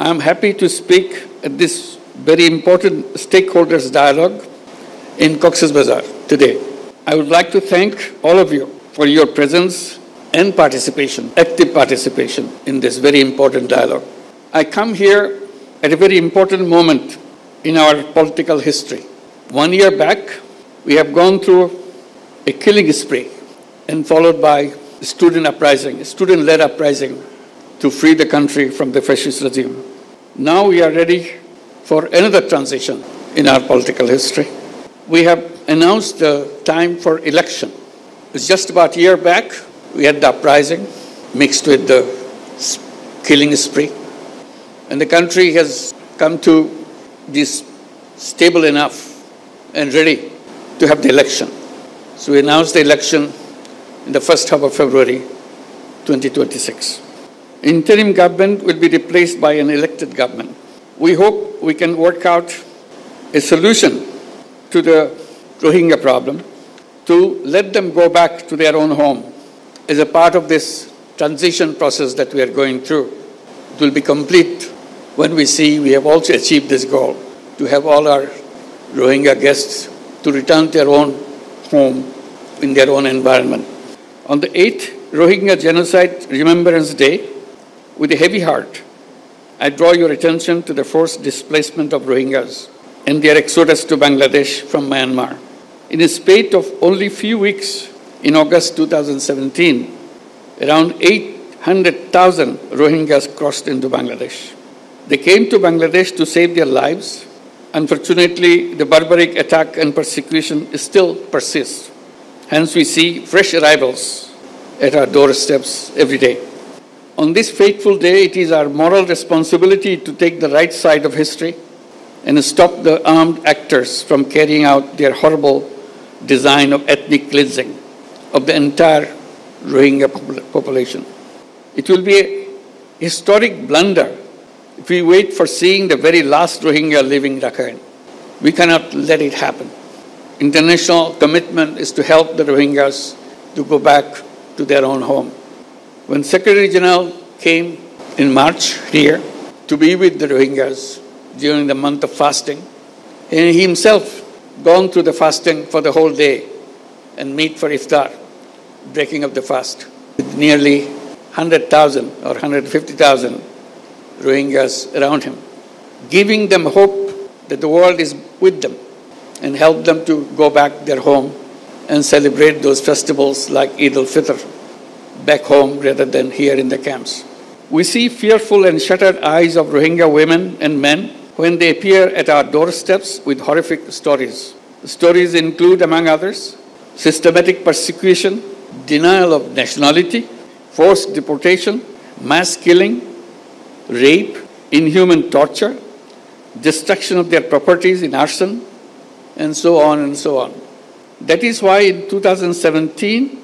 I am happy to speak at this very important stakeholders dialogue in Cox's Bazar today. I would like to thank all of you for your presence and participation, active participation in this very important dialogue. I come here at a very important moment in our political history. 1 year back, we have gone through a killing spree and followed by student uprising, student-led uprising to free the country from the fascist regime. Now we are ready for another transition in our political history. We have announced the time for election. It's just about a year back, we had the uprising mixed with the killing spree. And the country has come to this stable enough and ready to have the election. So we announced the election in the first half of February 2026. Interim government will be replaced by an elected government. We hope we can work out a solution to the Rohingya problem to let them go back to their own home as a part of this transition process that we are going through. It will be complete when we see we have also achieved this goal to have all our Rohingya guests to return to their own home in their own environment. On the 8th Rohingya Genocide Remembrance Day, with a heavy heart, I draw your attention to the forced displacement of Rohingyas and their exodus to Bangladesh from Myanmar. In a spate of only few weeks, in August 2017, around 800,000 Rohingyas crossed into Bangladesh. They came to Bangladesh to save their lives. Unfortunately, the barbaric attack and persecution still persists. Hence, we see fresh arrivals at our doorsteps every day. On this fateful day, it is our moral responsibility to take the right side of history and stop the armed actors from carrying out their horrible design of ethnic cleansing of the entire Rohingya population. It will be a historic blunder if we wait for seeing the very last Rohingya leaving Rakhine. We cannot let it happen. International commitment is to help the Rohingyas to go back to their own home. When Secretary General came in March here to be with the Rohingyas during the month of fasting, and he himself gone through the fasting for the whole day and meet for iftar, breaking of the fast, with nearly 100,000 or 150,000 Rohingyas around him, giving them hope that the world is with them and help them to go back their home and celebrate those festivals like Eid al-Fitr back home rather than here in the camps. We see fearful and shuttered eyes of Rohingya women and men when they appear at our doorsteps with horrific stories. The stories include, among others, systematic persecution, denial of nationality, forced deportation, mass killing, rape, inhuman torture, destruction of their properties in arson, and so on and so on. That is why in 2017,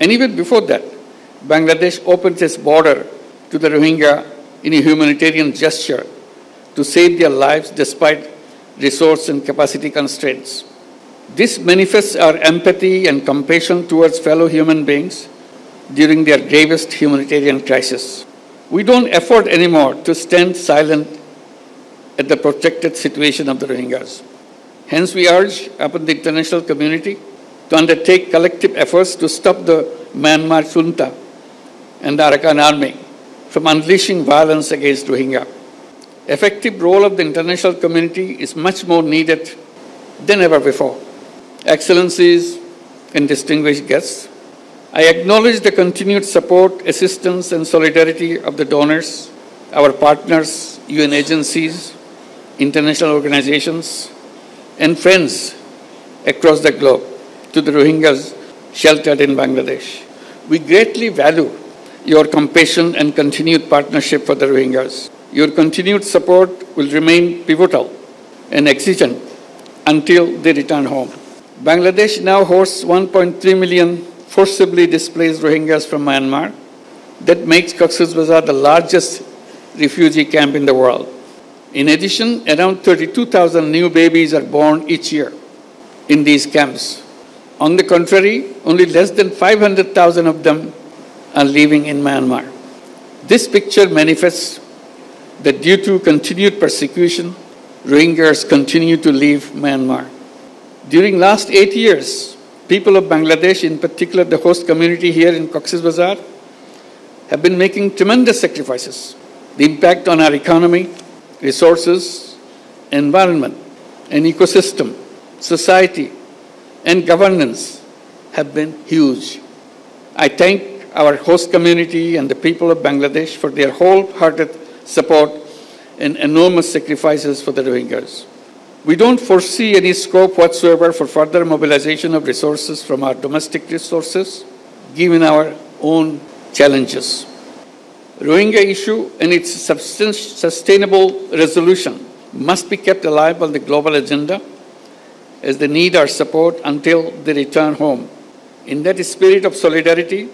and even before that, Bangladesh opened its border to the Rohingya in a humanitarian gesture to save their lives despite resource and capacity constraints. This manifests our empathy and compassion towards fellow human beings during their gravest humanitarian crisis. We don't afford anymore to stand silent at the protected situation of the Rohingyas. Hence, we urge upon the international community to undertake collective efforts to stop the Myanmar junta and the Arakan army from unleashing violence against Rohingya. Effective role of the international community is much more needed than ever before. Excellencies and distinguished guests, I acknowledge the continued support, assistance, and solidarity of the donors, our partners, UN agencies, international organizations, and friends across the globe to the Rohingyas sheltered in Bangladesh. We greatly value your compassion and continued partnership for the Rohingyas. Your continued support will remain pivotal and exigent until they return home. Bangladesh now hosts 1.3 million forcibly displaced Rohingyas from Myanmar. That makes Cox's Bazar the largest refugee camp in the world. In addition, around 32,000 new babies are born each year in these camps. On the contrary, only less than 500,000 of them are living in Myanmar. This picture manifests that due to continued persecution, Rohingyas continue to leave Myanmar. During last 8 years, people of Bangladesh, in particular the host community here in Cox's Bazar, have been making tremendous sacrifices. The impact on our economy, resources, environment, and ecosystem, society, and governance have been huge. I thank our host community and the people of Bangladesh for their wholehearted support and enormous sacrifices for the Rohingyas. We don't foresee any scope whatsoever for further mobilization of resources from our domestic resources, given our own challenges. Rohingya issue and its sustainable resolution must be kept alive on the global agenda as they need our support until they return home. In that spirit of solidarity,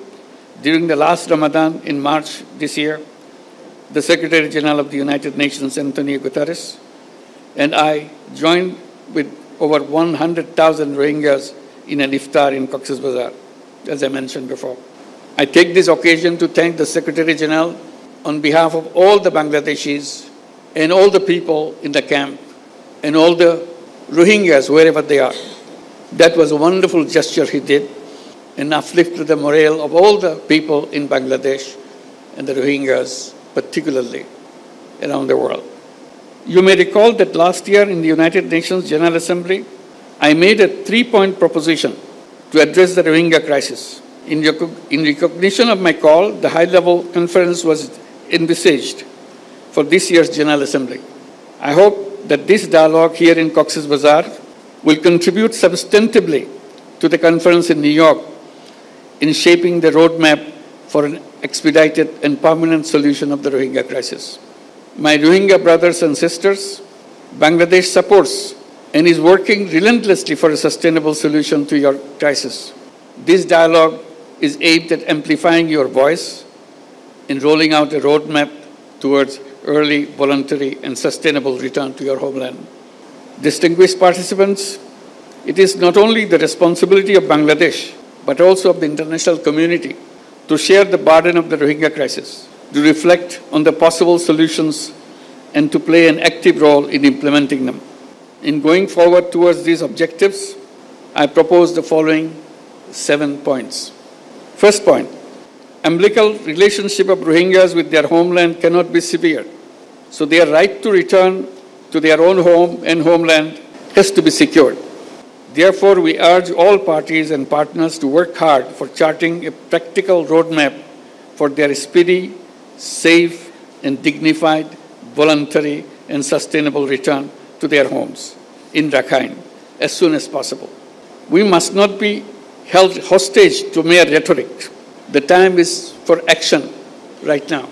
during the last Ramadan in March this year, the Secretary General of the United Nations, Antonio Guterres, and I joined with over 100,000 Rohingyas in an iftar in Cox's Bazar, as I mentioned before. I take this occasion to thank the Secretary General on behalf of all the Bangladeshis and all the people in the camp and all the Rohingyas, wherever they are. That was a wonderful gesture he did and uplifted the morale of all the people in Bangladesh and the Rohingyas, particularly around the world. You may recall that last year in the United Nations General Assembly, I made a 3-point proposition to address the Rohingya crisis. In recognition of my call, the high-level conference was envisaged for this year's General Assembly. I hope that this dialogue here in Cox's Bazar will contribute substantively to the conference in New York in shaping the roadmap for an expedited and permanent solution of the Rohingya crisis. My Rohingya brothers and sisters, Bangladesh supports and is working relentlessly for a sustainable solution to your crisis. This dialogue is aimed at amplifying your voice in rolling out a roadmap towards early, voluntary, and sustainable return to your homeland. Distinguished participants, it is not only the responsibility of Bangladesh, but also of the international community to share the burden of the Rohingya crisis, to reflect on the possible solutions, and to play an active role in implementing them. In going forward towards these objectives, I propose the following 7 points. First point, umbilical relationship of Rohingyas with their homeland cannot be severed, so their right to return to their own home and homeland has to be secured. Therefore, we urge all parties and partners to work hard for charting a practical roadmap for their speedy, safe, and dignified, voluntary, and sustainable return to their homes in Rakhine as soon as possible. We must not be held hostage to mere rhetoric. The time is for action right now.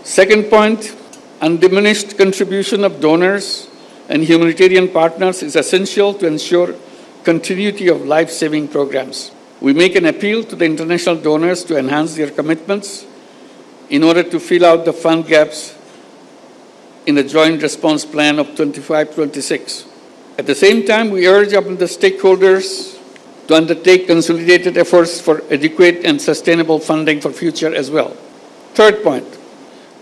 Second point, undiminished contribution of donors and humanitarian partners is essential to ensure continuity of life-saving programs. We make an appeal to the international donors to enhance their commitments in order to fill out the fund gaps in the joint response plan of 25-26. At the same time, we urge upon the stakeholders to undertake consolidated efforts for adequate and sustainable funding for future as well. Third point,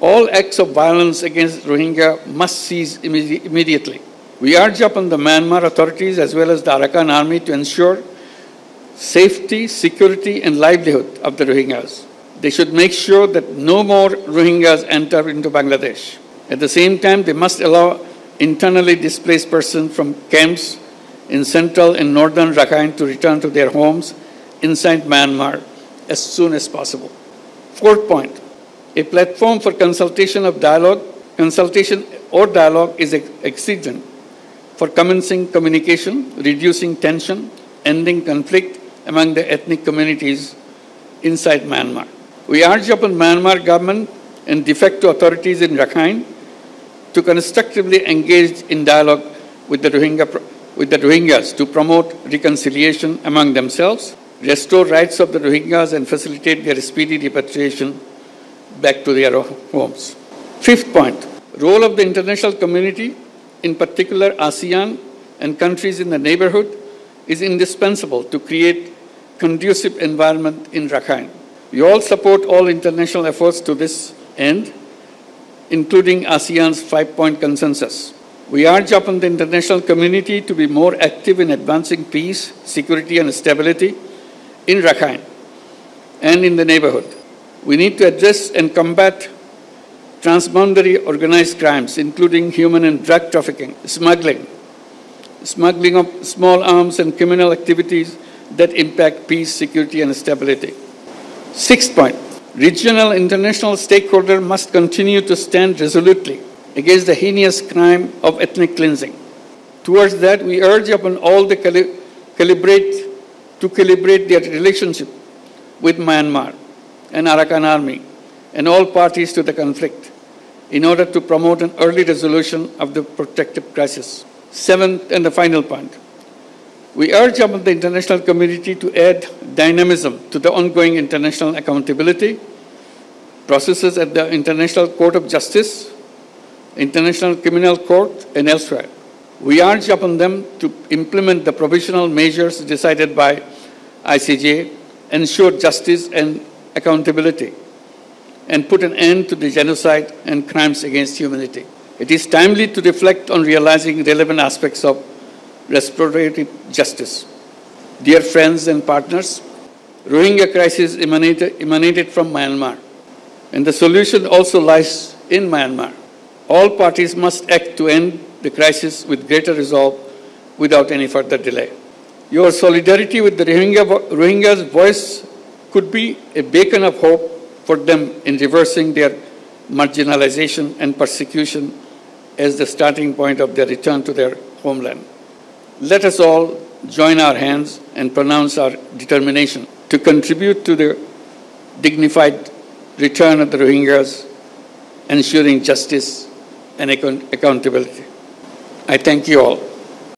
all acts of violence against Rohingya must cease immediately. We urge upon the Myanmar authorities as well as the Arakan army to ensure safety, security, and livelihood of the Rohingyas. They should make sure that no more Rohingyas enter into Bangladesh. At the same time, they must allow internally displaced persons from camps in central and northern Rakhine to return to their homes inside Myanmar as soon as possible. Fourth point, a platform for consultation or dialogue is exigent for commencing communication, reducing tension, ending conflict among the ethnic communities inside Myanmar. We urge upon Myanmar government and de facto authorities in Rakhine to constructively engage in dialogue with the Rohingyas to promote reconciliation among themselves, restore rights of the Rohingyas, and facilitate their speedy repatriation back to their homes. Fifth point, role of the international community, in particular ASEAN and countries in the neighborhood, is indispensable to create conducive environment in Rakhine. We all support all international efforts to this end including ASEAN's 5-point consensus. We urge upon the international community to be more active in advancing peace, security, and stability in Rakhine and in the neighborhood. We need to address and combat transboundary organized crimes, including human and drug trafficking, smuggling of small arms, and criminal activities that impact peace, security, and stability. 6th point, regional and international stakeholders must continue to stand resolutely against the heinous crime of ethnic cleansing. Towards that, we urge upon all to calibrate their relationship with Myanmar and Arakan Army and all parties to the conflict in order to promote an early resolution of the protracted crisis. 7th and the final point, we urge upon the international community to add dynamism to the ongoing international accountability processes at the International Court of Justice, International Criminal Court, and elsewhere. We urge upon them to implement the provisional measures decided by ICJ, ensure justice and accountability, and put an end to the genocide and crimes against humanity. It is timely to reflect on realizing relevant aspects of restorative justice. Dear friends and partners, Rohingya crisis emanated from Myanmar, and the solution also lies in Myanmar. All parties must act to end the crisis with greater resolve without any further delay. Your solidarity with the Rohingyas' voice could be a beacon of hope for them in reversing their marginalization and persecution as the starting point of their return to their homeland. Let us all join our hands and pronounce our determination to contribute to the dignified return of the Rohingyas, ensuring justice and accountability. I thank you all.